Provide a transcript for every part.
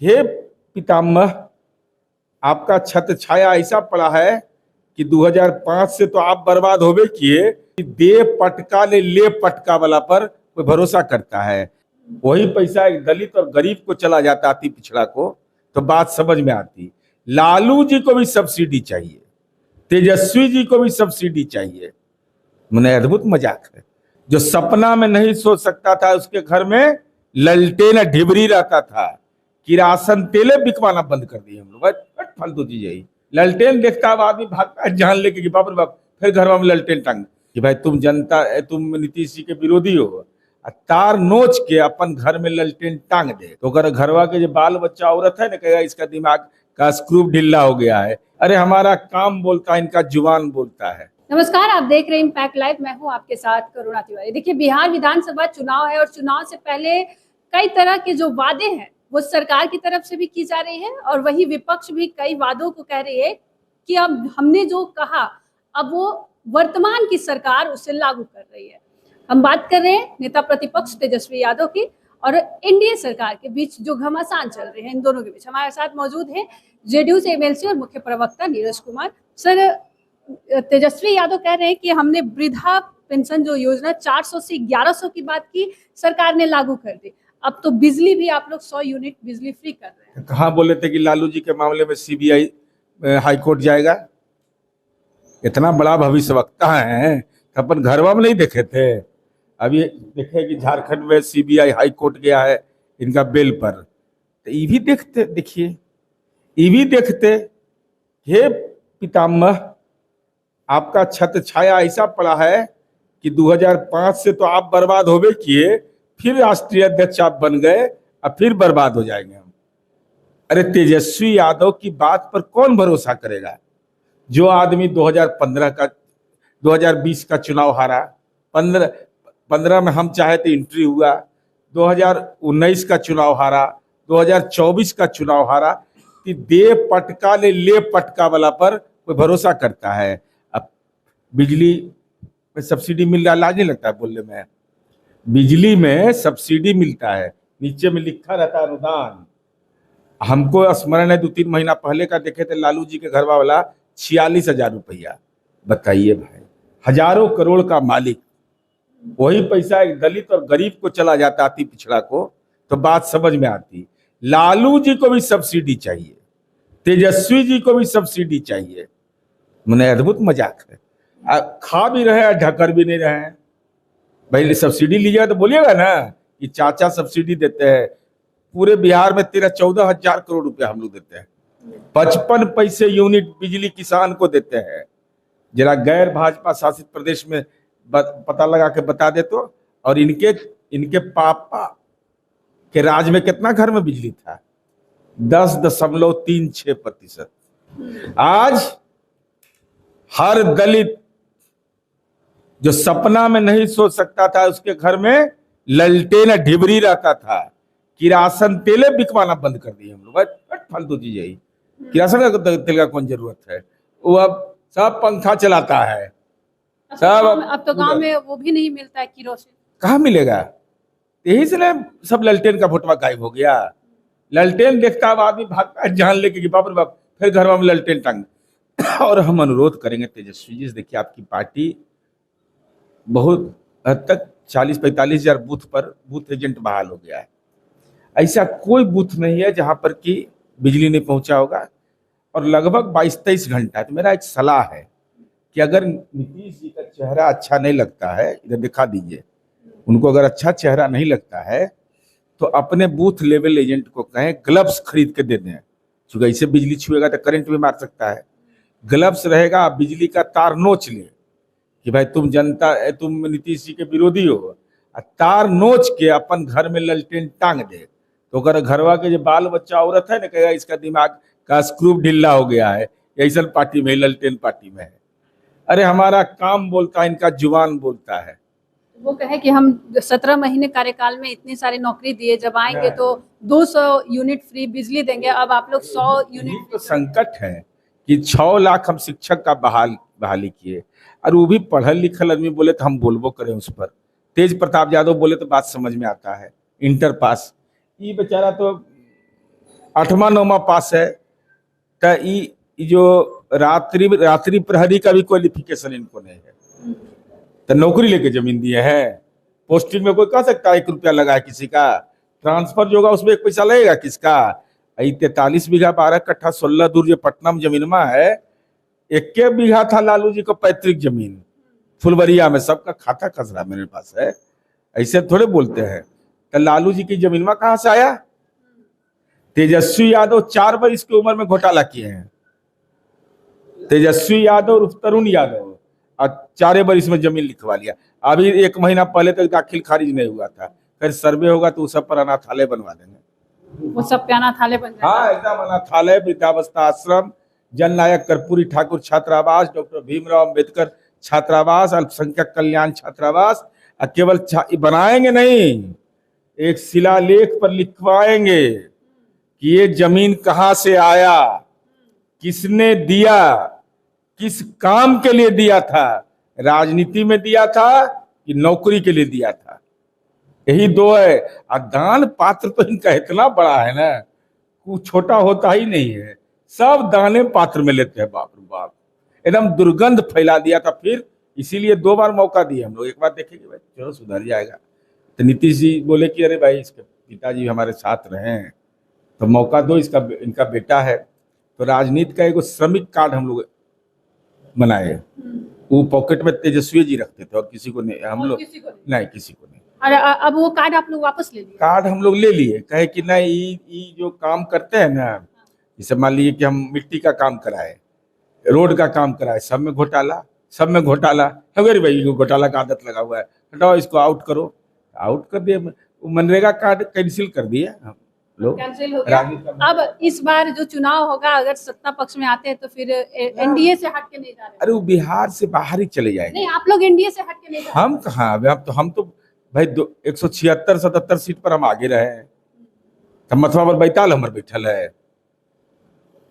हे पितामह, आपका छत्र छाया ऐसा पड़ा है कि 2005 से तो आप बर्बाद होबे किए। दे पटका ले पटका वाला पर कोई भरोसा करता है। वही पैसा एक दलित और गरीब को चला जाता, अति पिछड़ा को, तो बात समझ में आती। लालू जी को भी सब्सिडी चाहिए, तेजस्वी जी को भी सब्सिडी चाहिए। मैंने अद्भुत मजाक है। जो सपना में नहीं सोच सकता था उसके घर में ललटेन ढिबरी रहता था। किरासन तेले बिकवाना बंद कर दिए हम लोग। फालतू चीज यही। ललटेन देखता है आदमी भागता है जान लेके कि बाप रे बाप, फिर घर में ललटेन टांग कि भाई तुम जनता, तुम नीतीश जी के विरोधी हो, तार नोच के अपन घर में ललटेन टांग दे तो अगर घरवा के जो बाल बच्चा औरत है ना, कहेगा इसका दिमाग का स्क्रू ढीला हो गया है। अरे हमारा काम बोलता है, इनका जुबान बोलता है। नमस्कार, आप देख रहे हैं इम्पैक्ट लाइव। मैं हूं आपके साथ करुणा तिवारी। देखिए, बिहार विधानसभा चुनाव है और चुनाव से पहले कई तरह के जो वादे हैं वो सरकार की तरफ से भी की जा रही है और वही विपक्ष भी कई वादों को कह रही है कि अब हमने जो कहा अब वो वर्तमान की सरकार उसे लागू कर रही है। हम बात कर रहे हैं नेता प्रतिपक्ष तेजस्वी यादव की और एनडीए सरकार के बीच जो घमासान चल रहे हैं, इन दोनों के बीच। हमारे साथ मौजूद है जेडीयू से एमएलसी और मुख्य प्रवक्ता नीरज कुमार। सर, तेजस्वी यादव कह रहे हैं कि हमने वृद्धा पेंशन जो योजना 400 से 1100 की बात की, सरकार ने लागू कर दी। अब तो बिजली भी आप लोग 100 यूनिट बिजली फ्री कर रहे हैं। कहाँ बोले थे कि लालू जी के मामले में सीबीआई हाईकोर्ट जाएगा? इतना बड़ा भविष्यवक्ता है, अपन घरवा में नहीं देखे थे? अभी देखे कि झारखंड में सीबीआई हाईकोर्ट गया है इनका बेल पर, तो ये भी देखते। देखिए, ये भी देखते। हे पितामह, आपका छत्र छाया ऐसा पड़ा है कि 2005 से तो आप बर्बाद होबे किए, फिर राष्ट्रीय अध्यक्ष आप बन गए, अब फिर बर्बाद हो जाएंगे हम। अरे तेजस्वी यादव की बात पर कौन भरोसा करेगा? जो आदमी 2020 का चुनाव हारा, 15 में हम चाहे तो एंट्री हुआ, 2019 का चुनाव हारा, 2024 का चुनाव हारा, कि दे पटका ले पटका वाला पर कोई भरोसा करता है। अब बिजली में सब्सिडी मिल रहा, लाज नहीं लगता है बोलने में? बिजली में सब्सिडी मिलता है, नीचे में लिखा रहता है अनुदान। हमको स्मरण है 2-3 महीना पहले का देखे थे, लालू जी के घर वाला 46,000 रुपया। बताइए भाई, हजारों करोड़ का मालिक, वही पैसा एक दलित और गरीब को चला जाता, अति पिछड़ा को, तो बात समझ में आती। लालू जी को भी सब्सिडी चाहिए, तेजस्वी जी को भी सब्सिडी चाहिए। मैंने अद्भुत मजाक है। खा भी रहे हैं, ढकर भी नहीं रहे हैं। भाई सब्सिडी लीजिएगा तो बोलिएगा ना कि चाचा सब्सिडी देते हैं। पूरे बिहार में 13-14 हजार करोड़ रुपया हम लोग देते हैं। 55 पैसे यूनिट बिजली किसान को देते हैं। जरा गैर भाजपा शासित प्रदेश में पता लगा के बता दे तो। और इनके पापा के राज में कितना घर में बिजली था? 10.36%। आज हर दलित जो सपना में नहीं सोच सकता था उसके घर में ललटेन ढिबरी रहता था। किरासन तेले बिकवाना बंद कर दिए हम लोग। फालतू चीज यही। किरासन का तेल का कौन जरूरत है? वो अब सब पंखा चलाता है सब। अब तो गांव में वो भी नहीं मिलता है किरोसिन। कहाँ मिलेगा? यही से सब ललटेन का फोटवा गायब हो गया। ललटेन देखता है आदमी भागता है जान लेके कि बाप रे बाप, फिर घर में ललटेन टांग। और हम अनुरोध करेंगे तेजस्वी जी से, देखिए आपकी पार्टी बहुत हद तक 40-45 हजार बूथ पर बूथ एजेंट बहाल हो गया है। ऐसा कोई बूथ नहीं है जहां पर कि बिजली नहीं पहुंचा होगा, और लगभग 22-23 घंटा। तो मेरा एक सलाह है कि अगर नीतीश जी का चेहरा अच्छा नहीं लगता है, इधर दिखा दीजिए, उनको अगर अच्छा चेहरा नहीं लगता है तो अपने बूथ लेवल एजेंट को कहें ग्लव्स खरीद के दे दें, क्योंकि ऐसे बिजली छुएगा तो करंट भी मार सकता है। ग्लव्स रहेगा, बिजली का तार नोच ले कि भाई तुम जनता, तुम नीतीश जी के विरोधी हो, तार नोच के अपन घर में ललटेन टांग दे तो अगर घरवा के जो बाल बच्चा औरत है ना, कहेगा इसका दिमाग का स्क्रू ढीला हो गया है। ऐसा पार्टी में, ललटेन पार्टी में है। अरे हमारा काम बोलता है, इनका जुबान बोलता है। वो कहे कि हम 17 महीने कार्यकाल में इतनी सारी नौकरी दिए, जब आएंगे तो 200 यूनिट फ्री बिजली देंगे, अब आप लोग 100 यूनिट। तो संकट है कि 6 लाख हम शिक्षक का बहाली किए, और वो भी पढ़ल लिखल आदमी बोले तो हम बोलबो करें उस पर। तेज प्रताप यादव बोले तो बात समझ में आता है, इंटर पास। ये बेचारा तो 8वां 9वां पास है, तो ई जो रात्रि प्रहरी का भी क्वालिफिकेशन इनको नहीं है, तो नौकरी लेके जमीन दिए हैं। पोस्टिंग में कोई कह सकता है 1 रुपया लगा है किसी का, ट्रांसफर जो होगा उसमें 1 पैसा लगेगा किसका। 43 बीघा 12 कट्ठा 16 दूर जो पटना में जमीन में है, 1 बीघा था लालू जी को पैतृक जमीन फुलवरिया में, सबका खाता खसरा मेरे पास है, ऐसे थोड़े बोलते हैं। तो लालू जी की जमीन में कहां से आया? तेजस्वी यादव 4 बार इसकी उम्र में घोटाला किए हैं, तेजस्वी यादव और तरुण यादव, और 4 बार इसमें जमीन लिखवा लिया। अभी 1 महीना पहले तक दाखिल खारिज नहीं हुआ था, फिर सर्वे होगा तो उस सब पर अनाथालय बनवा देंगे। वो सब पे अनाथालय बन जाएगा। हाँ, एकदम अनाथालय, वृद्धावस्था आश्रम, जननायक कर्पूरी ठाकुर छात्रावास, डॉक्टर भीमराव अंबेडकर छात्रावास, अल्पसंख्यक कल्याण छात्रावास। केवल बनाएंगे नहीं, एक शिलालेख पर लिखवाएंगे कि ये जमीन कहां से आया, किसने दिया, किस काम के लिए दिया था, राजनीति में दिया था कि नौकरी के लिए दिया था, यही 2 है। और दान पात्र तो इनका इतना बड़ा है ना, कुछ छोटा होता ही नहीं है, सब दाने पात्र में लेते हैं। बाप रे बाप, एकदम दुर्गंध फैला दिया था। फिर इसीलिए 2 बार मौका दिए हम लोग, एक बार देखेंगे भाई चलो सुधर जाएगा, तो नीतीश जी बोले कि अरे भाई इसके पिताजी हमारे साथ रहे हैं तो मौका दो, इनका बेटा है। तो राजनीति का एक श्रमिक कार्ड हम लोग बनाए, वो पॉकेट में तेजस्वी जी रखते थे और किसी को नहीं, हम लोग नहीं, किसी को नहीं। और अब वो कार्ड आप लोग वापस ले लिए? कार्ड हम लोग ले लिए, कहे कि नहीं ये जो काम करते हैं ना, जैसे मान लीजिए कि हम मिट्टी का काम कराए, रोड का काम कराए, सब में घोटाला, सब में घोटाला। अगर भाई घोटाला का आदत लगा हुआ है, हटाओ इसको, आउट करो, आउट कर दिए। मनरेगा कार्ड कैंसिल कर दिए हम लोग, कैंसिल हो गया। अब इस बार जो चुनाव होगा, अगर सत्ता पक्ष में आते हैं तो फिर एनडीए से हट के नहीं जा रहे? अरे वो बिहार से बाहर ही चले जाएंगे। नहीं, आप लोग एनडीए से हट के नहीं जा रहे? हम कहाँ, हम तो भाई 176-77 सीट पर हम आगे रहे हैं, तो मथुरा पर बैताल हमर बैठल है।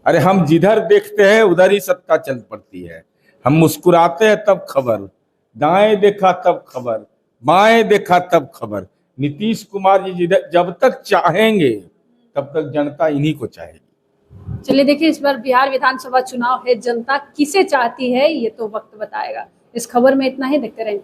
अरे हम जिधर देखते हैं उधर ही सत्ता चल पड़ती है, हम मुस्कुराते हैं तब खबर, दाएं देखा तब खबर, बाएं देखा तब खबर। नीतीश कुमार जी जब तक चाहेंगे तब तक जनता इन्हीं को चाहेगी। चलिए देखिए, इस बार बिहार विधानसभा चुनाव है, जनता किसे चाहती है ये तो वक्त बताएगा। इस खबर में इतना ही, देखते रहेंगे।